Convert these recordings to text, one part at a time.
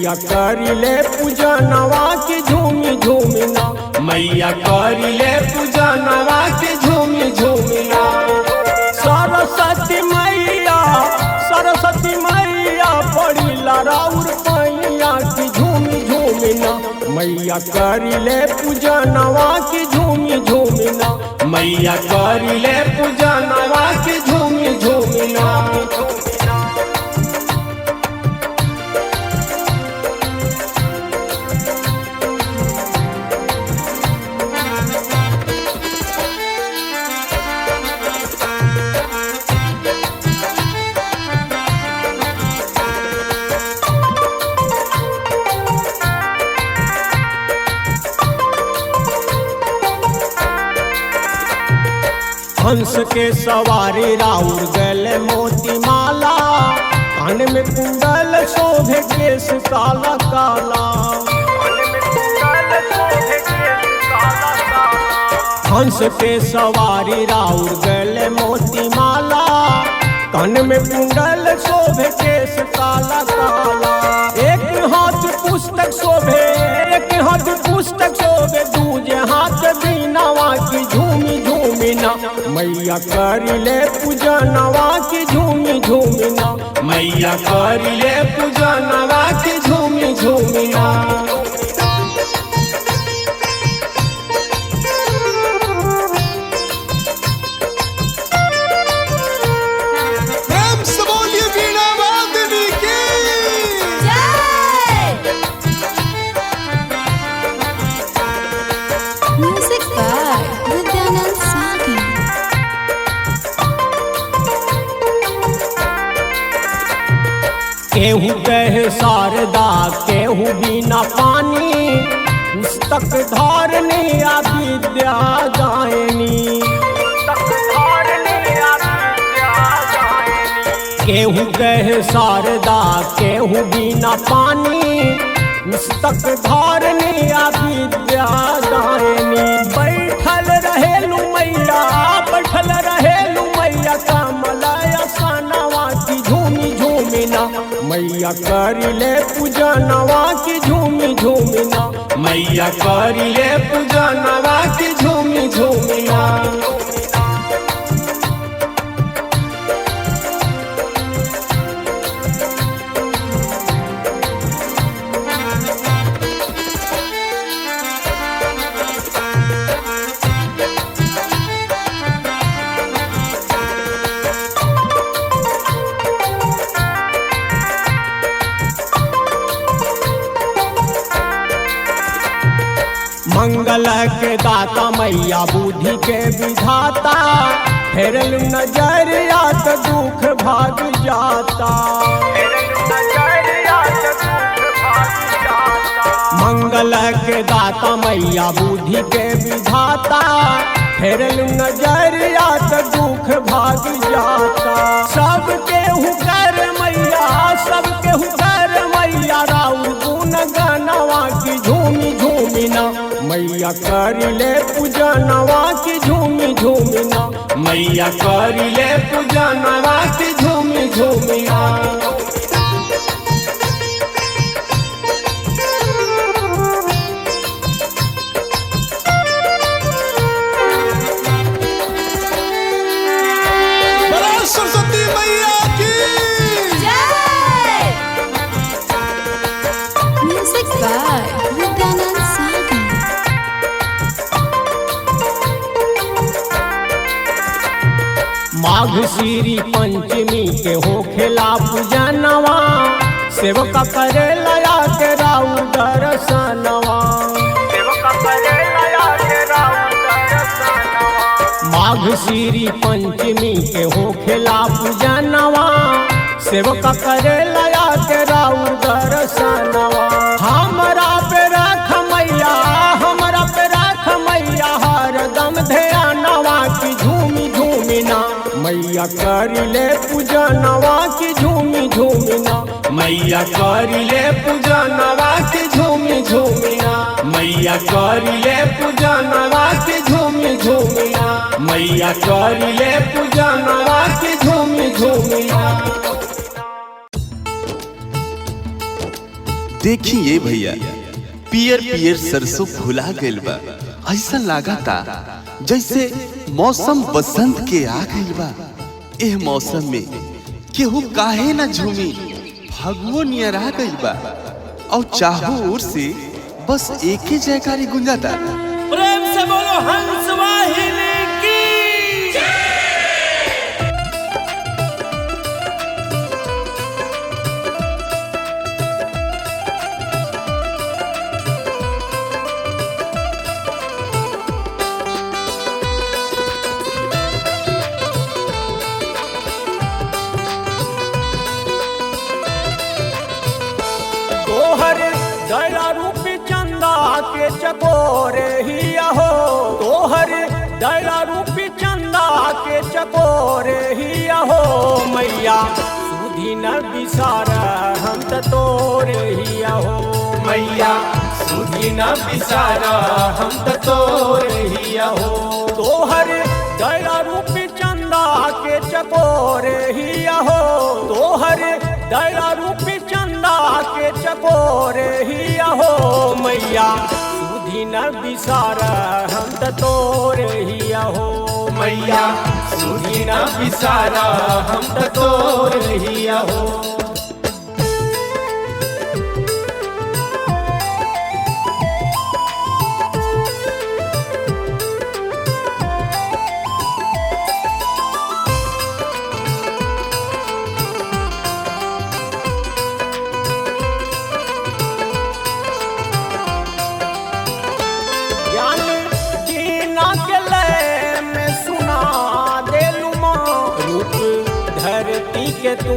मैया करिले पूजनवा के झूमी झूमिना, मैया करिले पूजनवा के झूमी झूमिना। सरस्वती मैया पड़ी राउर पैया की झूमी झूमिना, मैया करिले पूजनवा के झूमी झूमिना, मैया करिले पूजनवा के झूमी झूमिना। हंस के सवारी राउर गले मोती माला, कान में कुंडल शोभे केस काला काला। हंस के सवारी राउर गले मोती माला, कान में कुंडल शोभे केस काला काला। एक हाथ पुस्तक शोभे, एक हाथ पुस्तक शोभे, दूजे हाथ बीनावा की झूमी झूमिना, मैया करिले पूजनवा की झूमी झूमिना, मैया करिले पूजनवा के झूमी झूमिना। केहू कहे शारदा केहू बिना पानी, पुस्तक धारनी आ विद्या गायनी। केहू कहे शारदा केहू बिना पानी, पुस्तक धारनी आ विद्या गायनी। बैठल रहेलू मैया, बैठल रहेलू मैया, कमलया सनवा की झूमी झूमिना, मैया करिले पूजनवा की झूमी झूमिना, मैया करिले पूजनवा के झूमी झूमिना। मंगल के दाता मैया बुद्धि के विधाता, फेरल नजरिया तो दुख भाग जाता। मंगल के दाता मैया बुद्धि के विधाता, फेरल नजरिया तो दुख भाग जाता। सबके हुकर मैया, सबके हुकर मैया, राउर गुण गनवा की झूमी झूमिना, मैया करिले पूजनवा की झूमी झूमिना, मैया करिले पूजनवा के झूमी झूमिना। सरस्वती मैया की जय। म्यूजिक बाय विद्यानंद सागर। माघ श्री पंचमी के होखेला पूजनवा, सेवक करे लया के राउर दर्शनवा। माघ श्री पंचमी के होखेला पूजनवा, सेवक करे लया के राउर दर्शनवा। हमरा पे रख मैया, हमरा पे रख मैया, हरदम ध्यानवा की झूमी झूमिना, मैया करिले पूजनवा की झूमी झूमिना, मैया करिले पूजनवा के झूमी झूमिना, मैया करिले पूजनवा के झूमी झूमिना, मैया करिले पूजनवा के झूमी झूमिना। देखी ये भैया पियर पियर सरसों फुला गइल बा। ऐसा लागता जैसे मौसम बसंत के आ गइल बा। एह मौसम में केहू काहे ना झूमी, फगुओ नियर आ गइल बा और चाहो ओर से बस एक ही जयकारी गुंजाता। प्रेम से बोलो हंस वाहिनी की। तोहर दया रूपी चंदा के चकोरे ही हो, तोहर दया रूपी चंदा के चकोरे ही हो। मैया सुधी न बिसार हम त तोरे ही हो। मैया सुधी न बिसार हम त तोरे ही हो। तोहर दया रूपी चंदा के चकोरे ही हो, तोहर दया रूपी चंदा के चकोरे ही हो। मैया सुधी न बिसार हम त तोरे ही हो। मैया सुधी न बिसार हम त तोरे ही हो। धरती के तू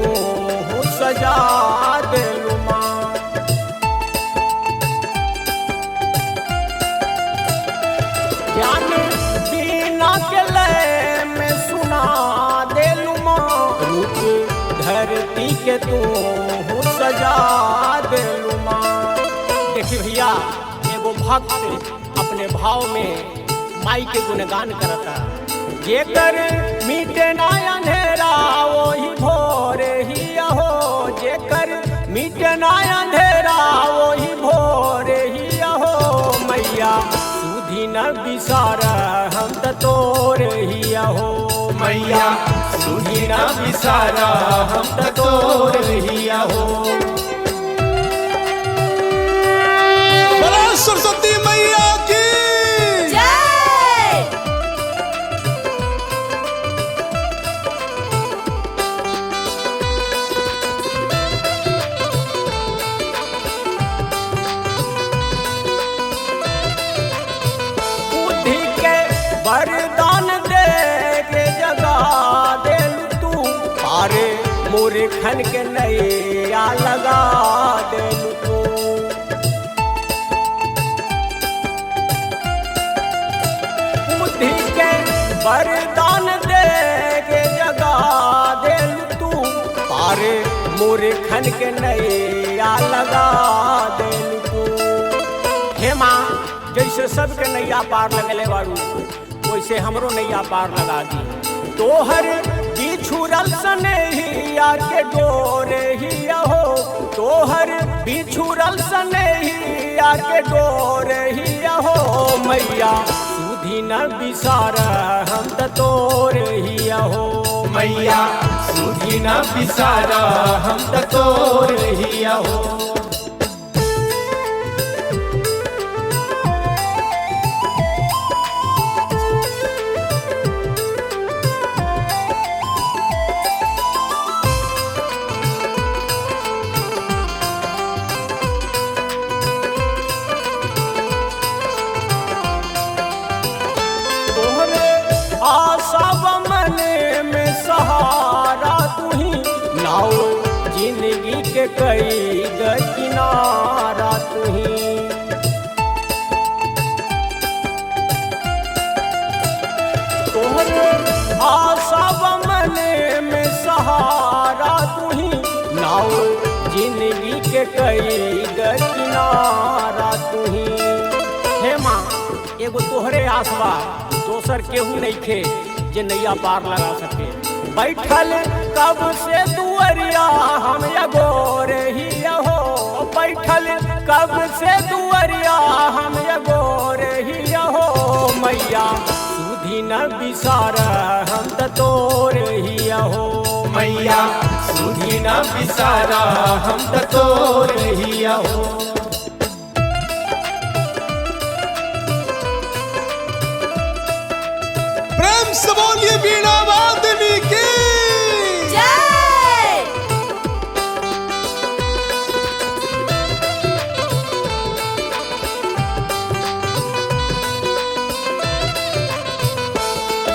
सजा देलू माँ, ज्ञान बीना के लय में सुना देलू माँ। रूप धरती के तू सजा देलू माँ। देखिए भैया, एगो भक्त अपने भाव में माई के गुणगान करता। जेकर मीटे ना अंधेरा वही भोरे ही हो, जेकर मीटे ना अंधेरा वही भोरे ही हो। मैया सुधी न बिसार हम त तोरे ही हो। मैया सुधी न बिसार हम त तोरे ही हो। बोलो सरस्वती मैया की। वरदान दे के जगा देलू तू, पारे मोरे खन के नैया लगा देलू तू। बुद्धि के वरदान दे के जगा देलू तू, पारे मोरे खन के नैया लगा देलू तू। हे माँ, जैसे सबके नैया पार लगले बारू, वैसे हमरो नैया पार लगा दी। तोहर बिछुरल सनेहिया के डोरे ही हो, तोहर बिछुरल सनेहिया के डोरे ही हो। मैया सुधी न बिसार हम त तोरे ही हो। मैया सुधी न बिसार हम त तोरे ही हो। आशा मन में सहारा तुही, नाव जिंदगी के कई किनारा तुही। तोहरे आशा मन में सहारा तुही, नाव जिंदगी के कई किनारा तुही। हे माँ, एगो तोहरे आसवा, दोसर केहू नहीं खे जे नैया पार लगा सके। बैठल कब से दुअरिया हम अगोरे ही हो, बैठल कब से दुअरिया हम गोर ही हो मैया सुधी न बिसार हम तोर ही हो मैया सुधी न बिसारा हम तोर ही हो। प्रेम से बोलिए बीणा वादनी की जय।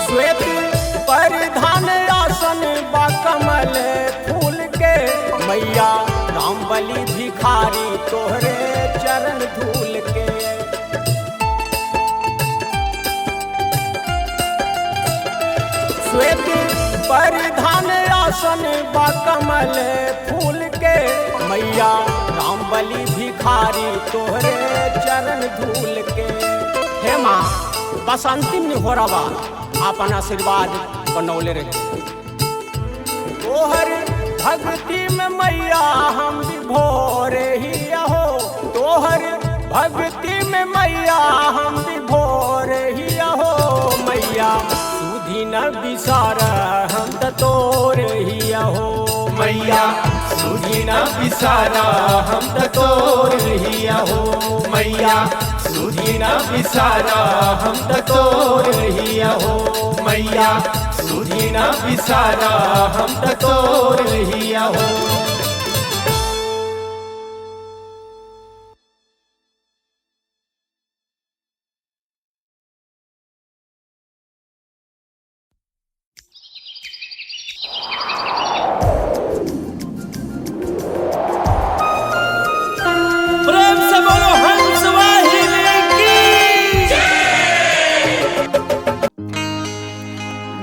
श्वेत परिधान आसन बा कमल फूल के मैया रामबली भिखारी तोहरे चरण धूल के श्वेत परिधान आसन बा कमल फूल के मैया रामबली भिखारी तोहरे चरण धूल के। हे माँ बस अंतिम में हो रहा अपन आशीर्वाद बनौले रहे तोहर भक्ति में मैया हम विभोर ही हो तोहर भक्ति में मैया हम विभोर ही हो मैया सुधी न बिसार हम तोर ही हो मैया सुधी न बिसारा हम तोर ही हो मैया सुधी न बिसारा हम तोर ही हो मैया सुधी न बिसारा हम तोर ही हो। प्रेम से बोलो हंस वाहिनी की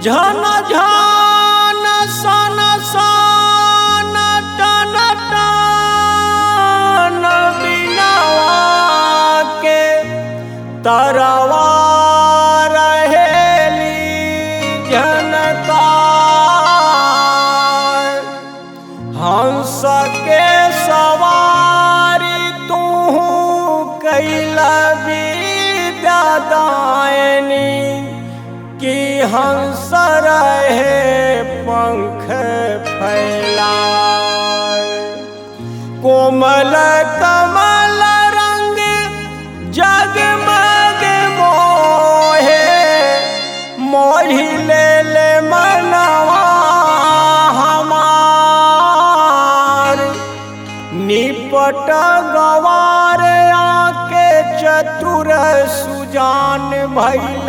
झन झन सन सन टन टन बिनावा के तरवा रहेली झनकार हंस के सवारी तू कैला विद्या दायनी कि हंस रहे पंख फैलाए कोमल कमल रंग जगमग मोहे मोहि ले ले मनवा हमार निपट गवार आके चतुर सुजान भैल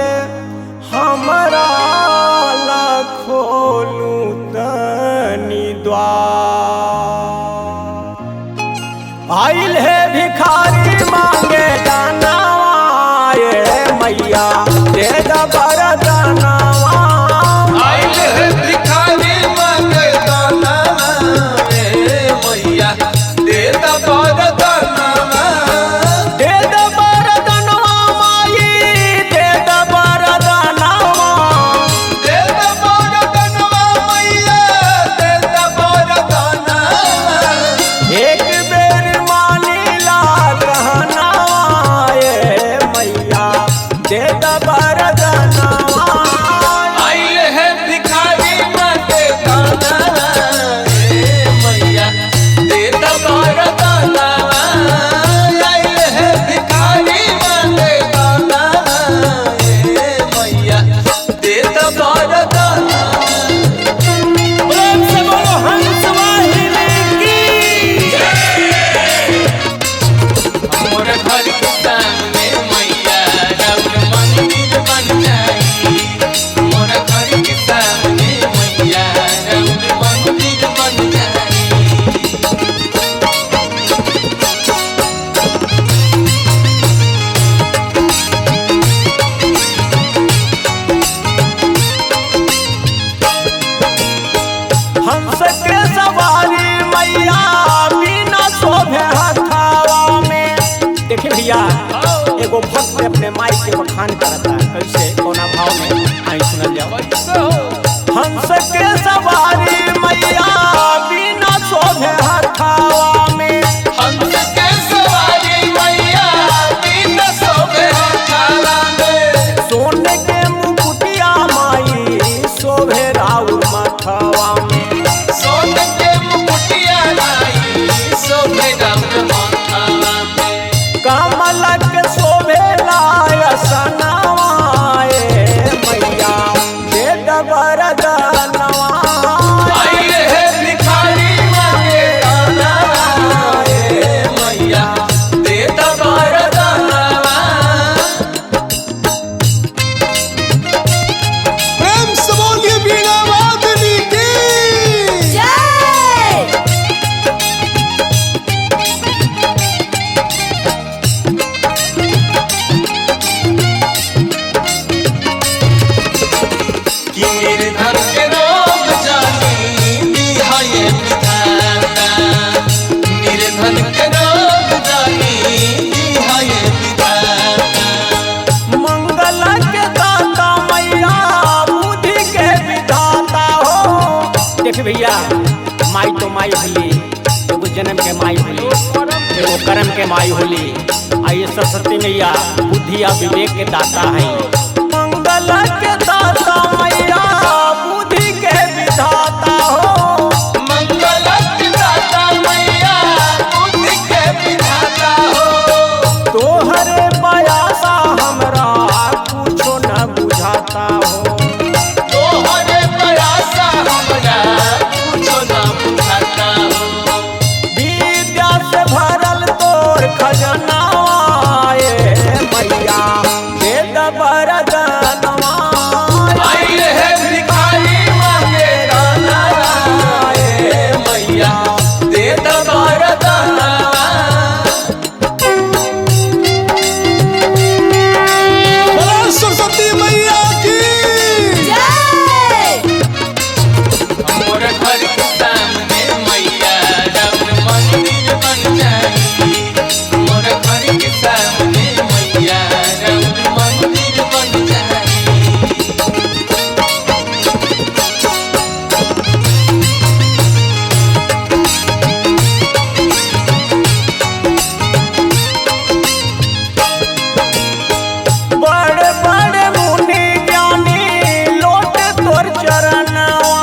हमरा ला खोलू तनी द्वार आइल है भिखारी मांगे दानावा ये मैया दे दा बरदानावा आइल है भिखारी मांगे दाना रे मैया दे दा बरदाना दे दा बरदानावा माई दे दा बरदानावा दे दा बरदाना मैया दे दा बरदाना एक बेर मानीला कहनावा ये मैया दे दा बरदानावा आइल है भिखारी मांगे दाना रे मैया दे दा बरदाना आइल है भिखारी मांगे दाना रे मैया दे दा बरदाना। प्रेम से बोलो हंस वाहिनी की मोर घर के सामने मैया राउर मंदिर बन जाई मोर घर के सामने मैया राउर मंदिर बन जाई। हंस के सवारी मैया बिना शोभे हथावा में। देखिए भैया एगो भक्त अपने माई के बखान करता है कैसे कोना भाव में आई सुनल जाओ। हंस के सवारी मैया बिना शोभे हथावा में हंस के देख भैया, माई तो माई होली, एगो जन्म के माई होली, एगो कर्म के माई होली। आइए सरस्वती मैया बुद्धि या विवेक के दाता है, मंगल के दाता मैया बुद्धि के विधाता हो। मंगल के दाता मैया बुद्धि के विधाता हो। तोहरे बयासा हमरा कुछो न बुझाता हो। तोहरे प्रयासा हमरा कुछो न बुझाता हो। विद्या से भरल तोर खजनावा ए मैया, दे द वरदानवा। आई है भिखारी मांगे दाना ए मैया, दे द वरदाना। बोलो सरस्वती मैया की। जय। मोर घर के सामने मैया रब मंदिर बन जाई। मोर घर के सामने मैया रब मंदिर बन जाई। बड़े बड़े मुनि ज्ञानी लोट तोर चरणवा।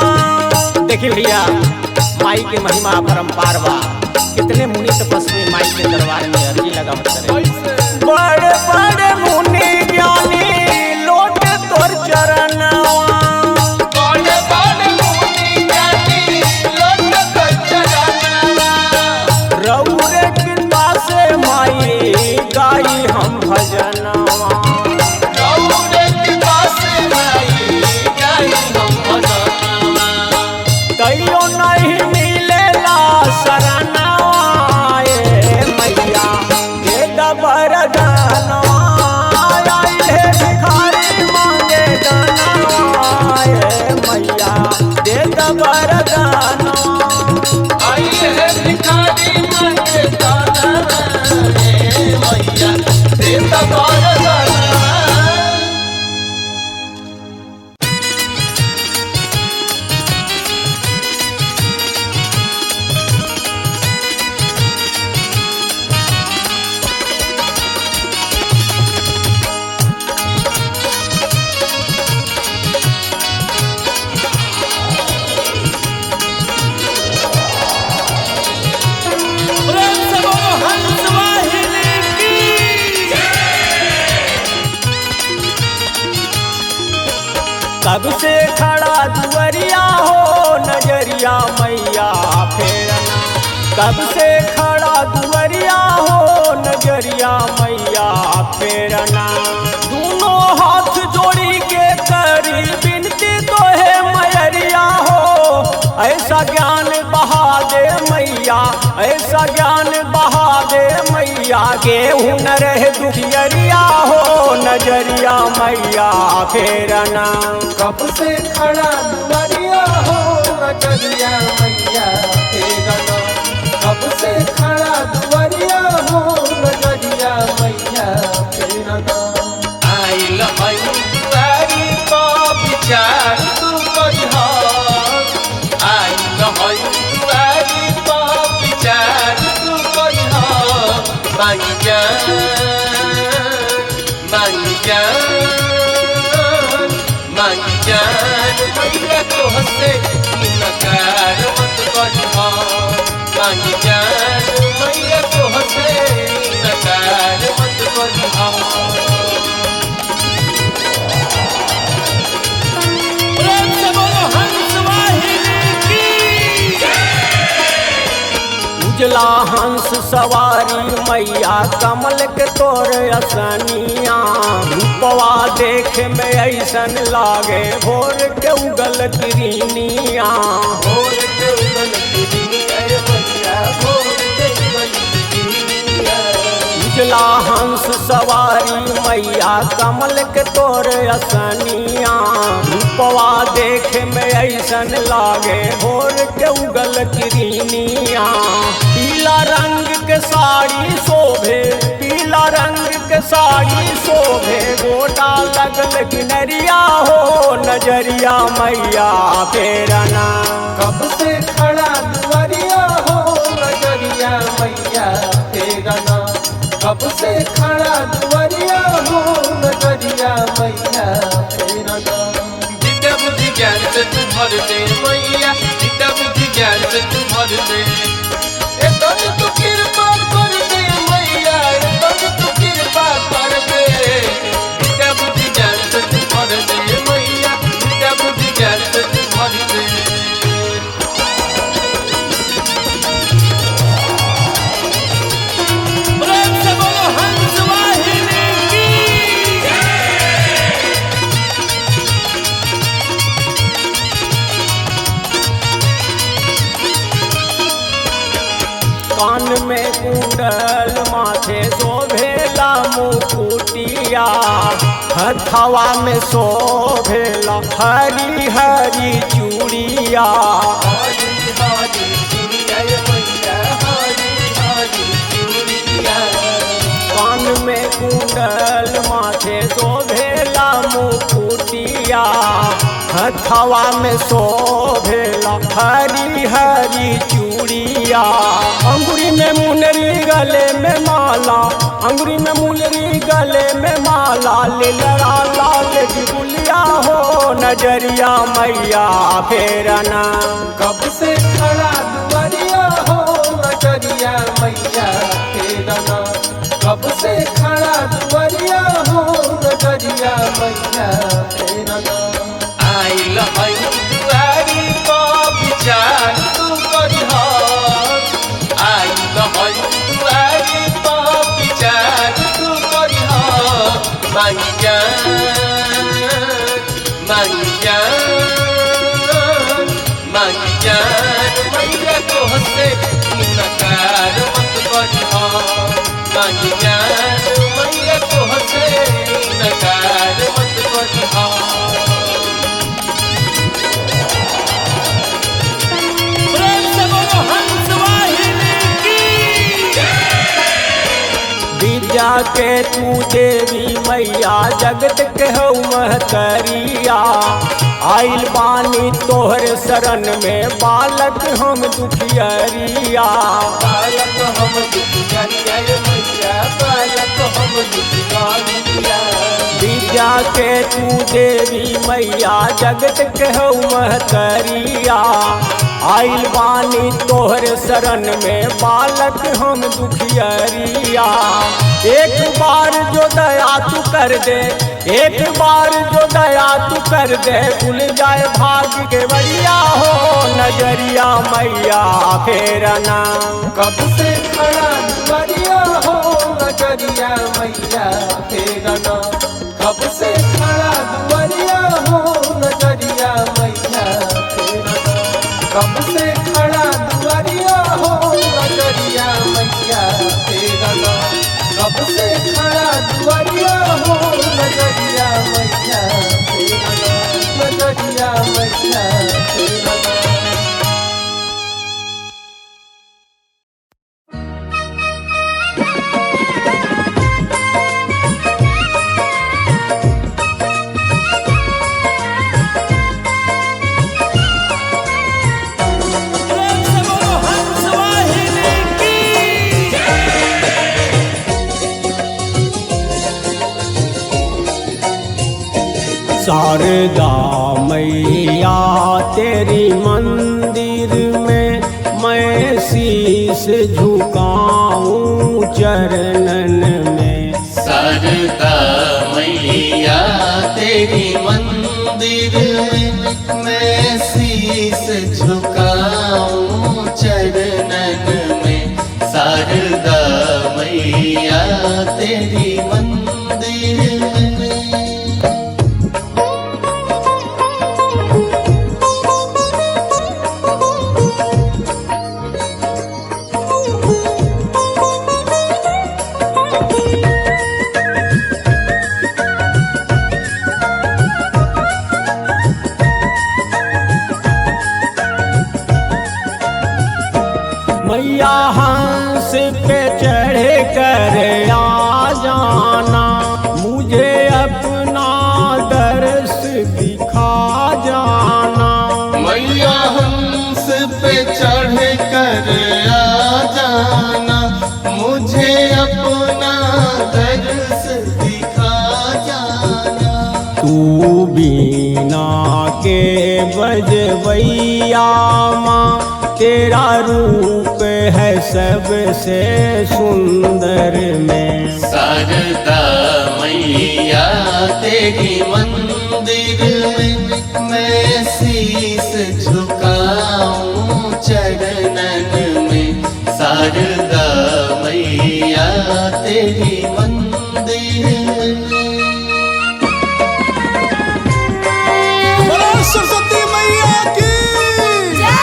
देखिए भैया, माई के महिमा परम्पार बा, कितने मुनि तपस्वी माई के दरबार में अर्जी लगावत करे। बड़े बड़े मुनि ज्ञानी लोट तोर चरणवा। बड़े बड़े मुनि ज्ञानी लोट तोर चरणवा। रउरे कृपा से माई गाई हम भजनवा। रउरे कृपा से माई गाई हम भजनवा। कहियो नहीं मिलेला शरणवा ए मैया, दे द वरदानवा। आई हे भिखारी मांगे दानवा ए मैया, दे द वरदानवा। आई है भिखारी मांगे दाना ए मैया, दे द वरदाना। कब से खड़ा दुवरिया हो नजरिया मैया फेरना। कब से खड़ा दुवरिया हो नजरिया मैया फेरना। दोनों हाथ जोड़ी के करी बिनती तो है मैरिया हो। ऐसा ज्ञान बहा दे मैया, ऐसा ज्ञान बहा दे मैया, गेहूं न रहे दुखियरिया हो नजरिया मैया फेरना। कब से खड़ा दुआरिया हो नजरिया मैया फेरना। कब से खड़ा दुआरिया हो नजरिया मैया फेरना। आइल हई दुआरी को विचार तू करिहा। आइल हई दुआरी को विचार तू करिहा। मांग जान मांग जान मांग जान मैया तो हंसे इनकार मत करिहा। मांग जान मैया तो हंसे इनकार मत करिहा। उजला हंस सवारी मैया कमल के तोर असनिया। रूपवा देख में ऐसन लागे भोर के उगल किरनिया। भोर के उगल किरनिया मैया, भोर के उगल किरनिया। उजला हंस सवारी मैया कमल के तोर असनिया। रूपवा देख में ऐसन लागे भोर के उगल किरनिया। पीला रंग के साड़ी शोभे, पीला रंग के साड़ी शोभे, गोटा लगल किनरिया हो नजरिया मैया फेरना। कब कब से खड़ा दुआरिया हो नजरिया मैया फेरा ना। विद्या बुद्धि ज्ञान से तू भर दे मैया, विद्या बुद्धि ज्ञान से तू भर दे। तब तू कृपा कर दे मैया, तब तू कृपा कर दे। विद्या बुद्धि ज्ञान से तू भर दे मैया, विद्या बुद्धि ज्ञान से तू भर दे। प्रेम से बोलो हंस वाहिनी की। कान में कुंडल माथे शोभेला मुकुटिया, हथवा में शोभेला हरी हरी चूड़िया। हरी हरी चूड़िया मैया, हरी हरी चूड़िया। कान में कुंडल माथे शोभेला मुकुटिया, हथवा में शोभेला हरी हरी चूड़िया। अंगुरी में मुनरी गले में माला, अंगुरी में मुनरी गले में माला। लीलरा लाल गुलिया हो नजरिया मैया फेरना। कब से खड़ा दुआरिया हो नजरिया मैया फेरा ना। कब से खड़ा दुआरिया हो नजरिया मैया फेरा ना। आइल है दुआरी पर विचार तू करिहर, आइल है दुआरी पर विचार तू करिहर। मांगी जान, मांगी जान, मांगी जान मैया तोहसे इनकार मत करिहर। मांगी जान मैया तोहसे इनकार मत करिहर। विद्या के तू देवी मैया जगत के हो महतरिया। आइल बानी तोहर शरण में बालक हम दुखियरिया। बालक हम दुखिया मैया, बालक हम दुखिया। विद्या के तू देवी मैया जगत के हो महतरिया। आइल बानी तोहर शरण में बालक हम दुखियरिया। एक बार जो दया तू कर दे, एक बार जो दया तू कर दे, भूल जाए भाग्य के बड़िया हो नजरिया मैया फेरना। कब से खड़ा दुआरिया हो नजरिया मैया फेरा ना। कब से खड़ा दुआरिया हो नजरिया मैया फेरा ना। कब से खड़ा दुआरिया हो नजरिया मैया फेरा ना। कब से खड़ा दुआरिया हो नजरिया मैया फेरा ना। नजरिया मैया फेरा ना। शारदा मैया तेरी मंदिर में मैं शीश झुकाऊं चरणन में। शारदा मैया तेरी मंदिर में मैं शीश झुकाऊं चरणन में। शारदा मैया तेरी मंदिर में। मैया हंस पे चढ़े कर आ जाना, मुझे अपना दर्श दिखा जाना। मैया हंस पे चढ़ कर आ जाना, मुझे अपना तू बीना के बजवैया माँ, तेरा रूप है सबसे सुंदर में। शारदा मैया तेरी मंदिर में मैं शीस झुकाऊं चरणन में। शारदा मैया तेरी मंदिर में। बोलो सरस्वती मैया की। जय।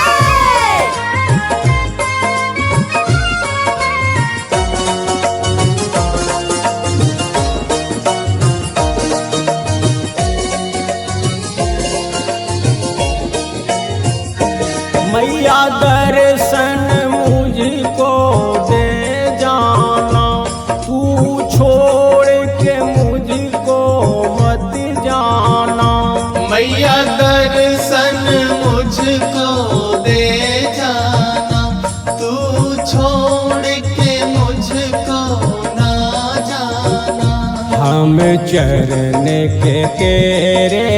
मैया दर्शन मुझको दे जाना, तू छोड़ के मुझको मत जाना। मैया दर्शन मुझको दे जाना, तू छोड़ के मुझको ना जाना। हम चरण के तेरे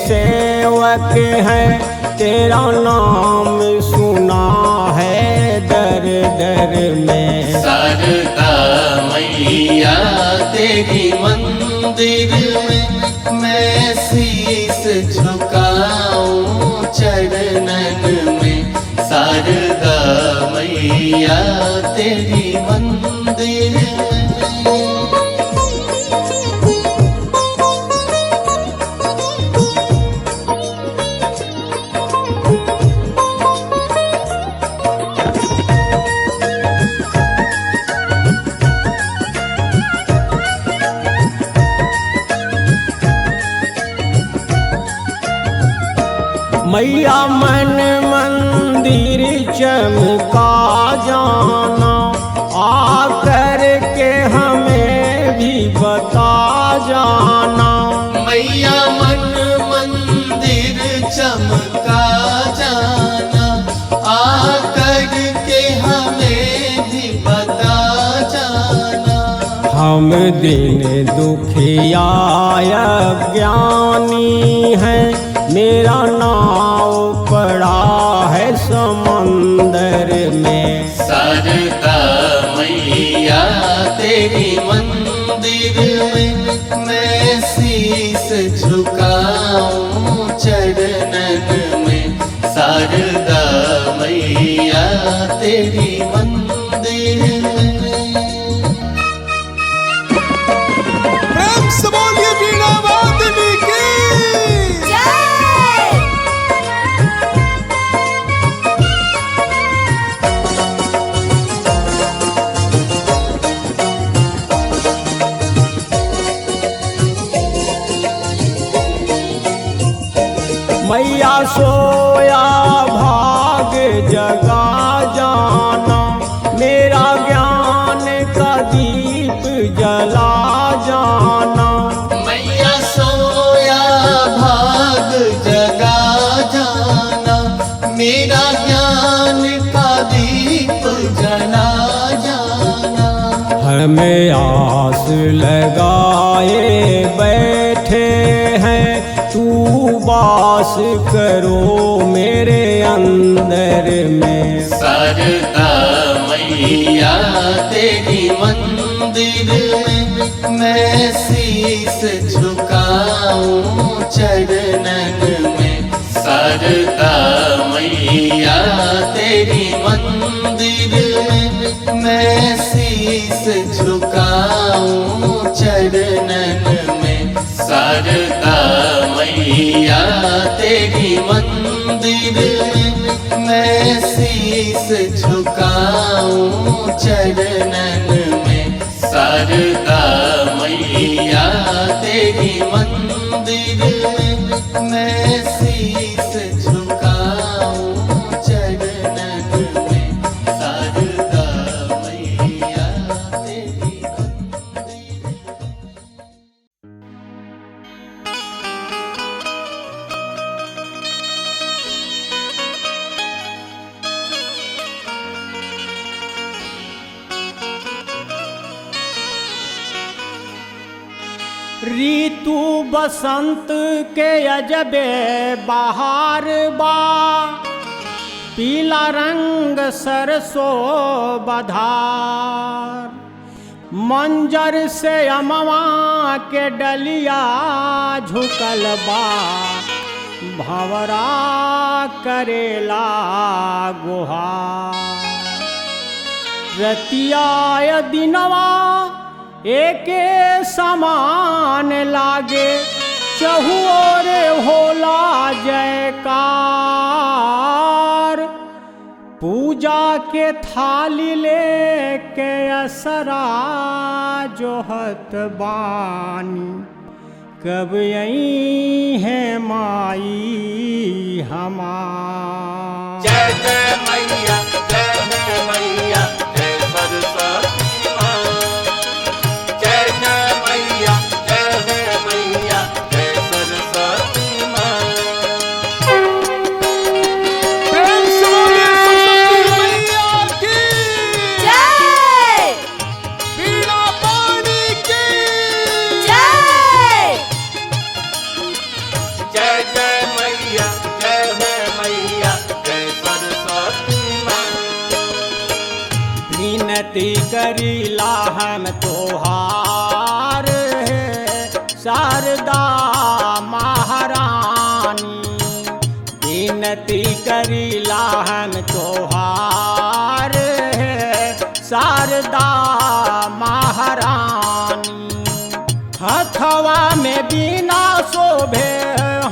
सेवक हैं, तेरा नाम सुना है दर दर में। शारदा मैया तेरी मंदिर में मैं शीस झुकाऊं चरणन में। शारदा मैया तेरी मंदिर में। मैया मन मंदिर चमका जाना, आकर के हमें भी बता जाना। मैया मन मंदिर चमका जाना, आकर के हमें भी बता जाना। हम दिन दुखिया ज्ञानी हैं, मेरा नाव पड़ा है समंदर में। शारदा मैया तेरी मंदिर में मैं शीस झुकाऊं चरणन में। शारदा मैया तेरी मंदिर में। प्रेम से बोलिए बीना वादनी की। जय। मैया सोया भाग जगा जाना, मेरा ज्ञान का दीप जला जाना। मैया सोया भाग जगा जाना, मेरा ज्ञान का दीप जला जाना। हमें आस लगाए बैठे हैं, तू वास करो मेरे अंदर में। शारदा मैया तेरी मंदिर में मैं शीस झुकाऊं चरणन में। शारदा मैया तेरी मंदिर में मैं शीस झुकाऊं चरणन में। शारदा मैया तेरी मंदिर में मैं शीस झुकाऊं चरणन में। शारदा मैया तेरी मंदिर में मैं शीस झुकाऊं चरणन में। शारदा मैया तेरी मंदिर में। ऋतु बसंत के अजबे बहार बा, पीला रंग सरसों बधार, मंजर से अमवा के डलिया झुकल बा, भंवरा करेला गुहार। रतिया दिनवा एके समान लागे, चहुओर होला जयकार, पूजा के थाली लेके असरा जोहत बानी, कब यही है माई हमार। जय जय मैया, जय मैया, जय सरस्वती माँ। जय जय मैया, जय मैया, जय सरस्वती माँ। प्रेम से बोलिए सरस्वती मैया की। जय बीड़ा पानी की। जय जय जय मैया, जय मैया, जय सरस्वती माँ। विनती करीला हम तोहार है शारदा महारानी, विनती करीला हम तोहार है शारदा महारानी। हथवा में बीना शोभे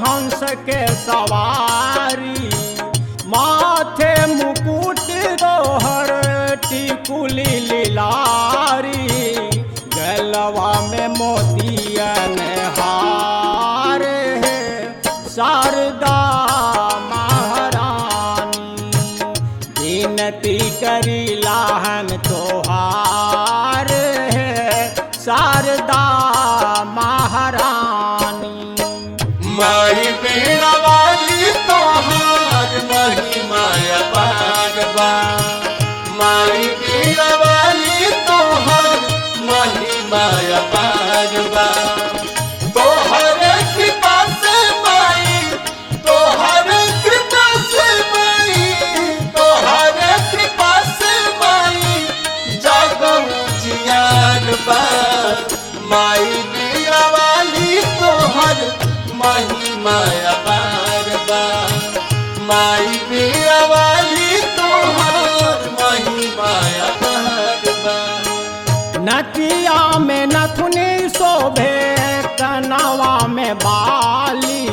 हंस के सवारी, माथे मुकुट दोहर टिकुली लीलारी, गलवा में मोतियन हार है शारदा महारानी। विनती करीला हम तोहार है शारदा महारानी। माई बीड़ा वाली तोहार महिमा अपार बा। माई बीड़ा वाली तोहार महिमा अपार बा। तोहर कृपा से माई, तोहर कृपा से माई, तोहर कृपा से माई, जगऊ जियार बा। माई बीड़ा वाली तोहर महिमा अपार बा। माई बीड़ा वाली तोहर महिमा अपार बा। नकिया में नथुनी शोभे कनवा में बाली,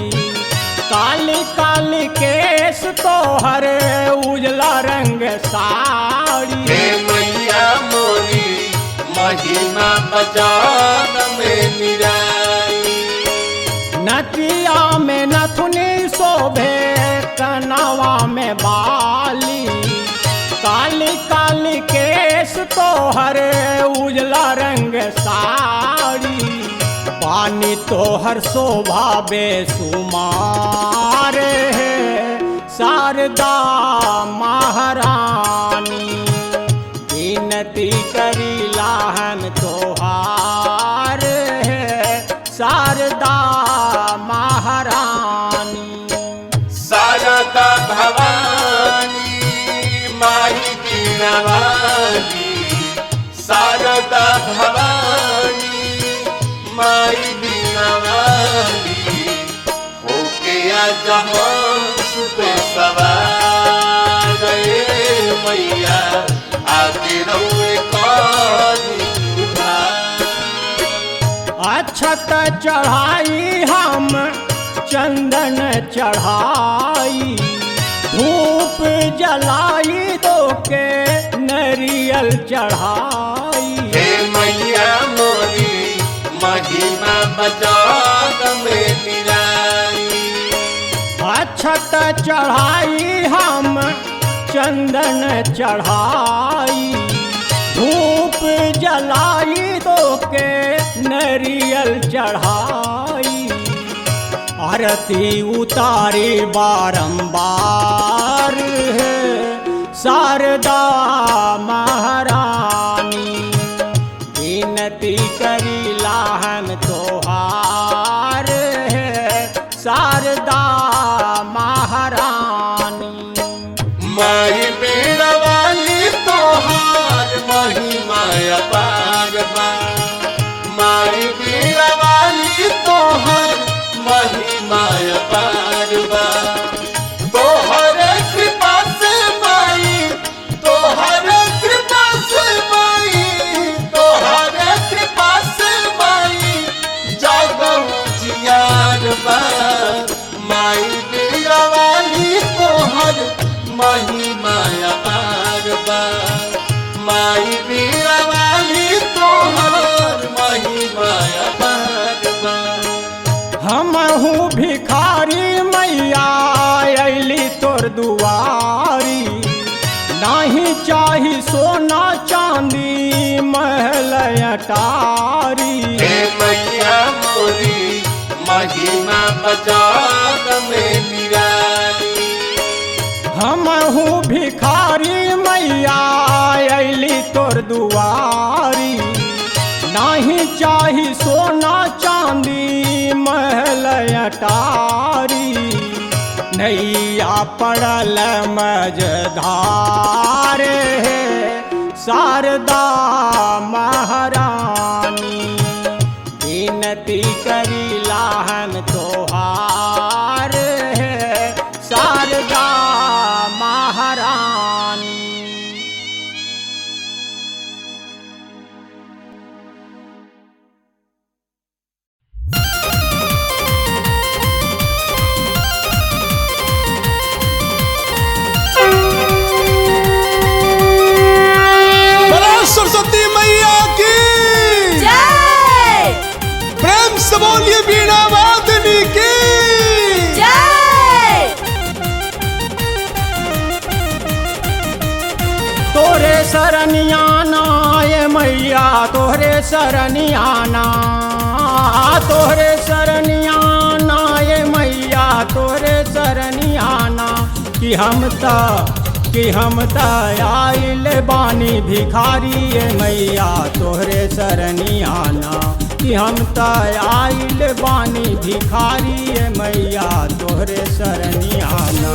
काली काली केस तोहर उजला रंग साड़ी। हे मैया मोरी महिमा बजान में निराई। नकिया में नथुनी शोभे कनवा में बाली, काली काली केस तोहर उजला रंग साड़ी। पानी तोहर शोभा बेसुमार है शारदा महारानी। विनती करीला हम तोहार है शारदा महारानी। शारदा भवानी माई बीड़ा वाली। शारदा भवानी माई बीड़ा वाली। होके आ जहाँ पे सवार गए मैया, आके रहुए काली उधार। अक्षत चढ़ाई हम चंदन चढ़ाई, धूप जलाई दो के नरियल चढ़ाई। हे मैया मोरी महिमा बजान में निराई। अक्षत चढ़ाई हम चंदन चढ़ाई, धूप जलाई दो के नरियल चढ़ाई। आरती उतारी बारंबार है शारदा महारानी। विनती करीला हम तोहार माई बीड़ा वाली तोहार महिमा अपार बा माई बीड़ा वाली तोहार महिमा अपार बा तोहर कृपा से माई तोहर कृपा से माई तोहर कृपा से माई जागम जियार बा माई बीड़ा वाली तोहर महिमा अपार बा माई बीड़ा वाली तोहर महिमा अपार बा हमहू भिखारी मैया अली तोर दुआरी नाही चाही सोना चांदी महल अटारी हे मैया मोरी महिमा बजाग में निराली हमहू भिखारी मैया अली तोर दुआरी नाही चाही सोना चांदी महल अटारी नैया पड़ल मझधार शारदा महारानी विनती करी लाहन तोहार शारदा महारानी। सरस्वती मैया की जय प्रेम से बोलिए बीणा वादनी की जय तोरे शरणियाना ये मैया तोरे शरणियाना तोरे शरणियाना ये मैया तोरे शरणियाना कि हम त आइल बानी भिखारी ये मैया तोहरे शरणियाना कि हम त आइल बानी भिखारी ये मैया तोहरे शरणियाना।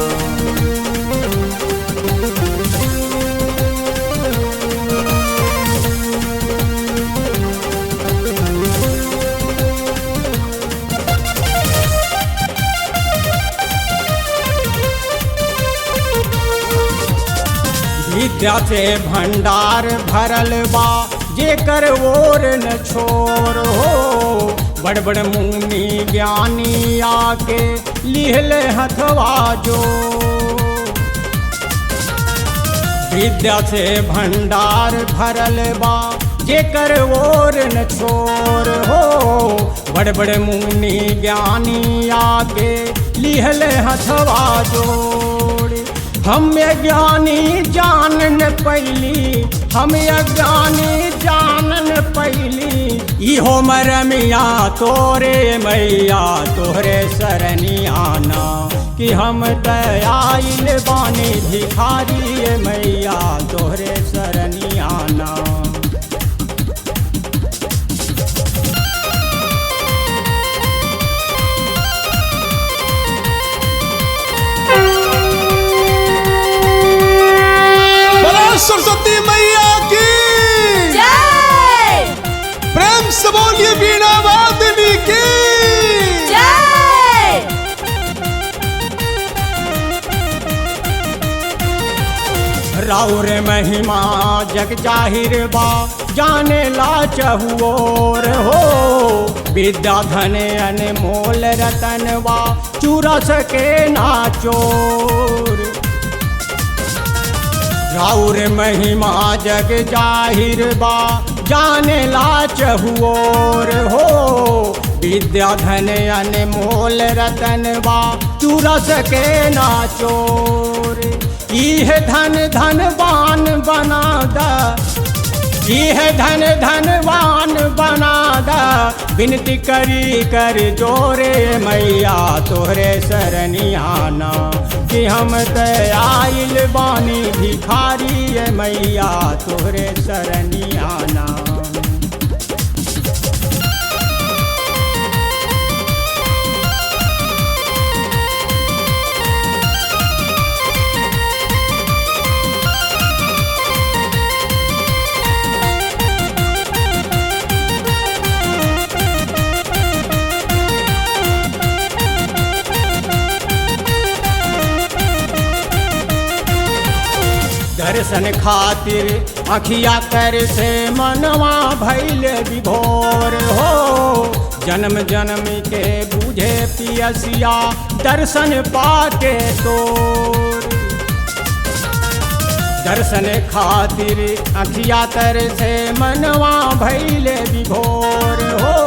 विद्या से भंडार भरल बा जेकर ओर न छोर हो बड़ बड़ मुनि ज्ञानी आके लिहले हथवा जो विद्या से भंडार भरल बा जेकर ओर न छोर हो बड़ बड़ मुनि ज्ञानी आके लिहले हथवा जोड़ हम ज्ञानी जानन पैली हम ज्ञानी जानन पैली इहो मरमिया तोरे मैया तोहरे शरणियाना कि हम आइल बानी भिखारी मैया तोहरे शरणियाना। सरस्वती मैया की जय प्रेम से बोलिए बीणा वादनी की जय राउर महिमा जग जाहिर बा जाने ला चहुओर हो विद्या धन अनमोल रतन बा चूरा सके ना चोर राउर महिमा जग जाहिर बा जाने ला चहुओर हो विद्या धन अनमोल रतन बा चूरा सके ना चोर इह धन धनवान बना दा इह धन धनवान बना दा विनती करी कर जोरे मैया तोहरे शरणियाना कि हम आइल बानी भिखारी मैया तोहरे शरणियाना। दर्शन खातिर अखिया कर से मनवा भैल विभोर हो। जन्म जन्म के बूझे पियसिया दर्शन पाके तोर। दर्शन खातिर अखिया तर से मनवा भैल विभोर हो।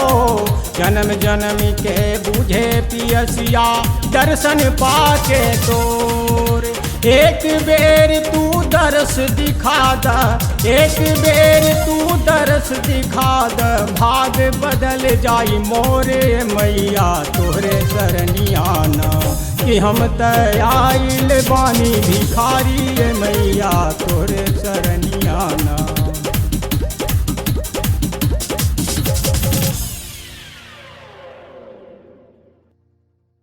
जन्म जन्म के बूझे पियसिया दर्शन पाके तोर। एक बेर तू दर्श दिखा द, एक बेर तू दर्श दिखा द, भाग बदल जाई मोरे मैया तोहरे शरणिया ना। कि हम त आइल बानी भिखारी मैया तोहरे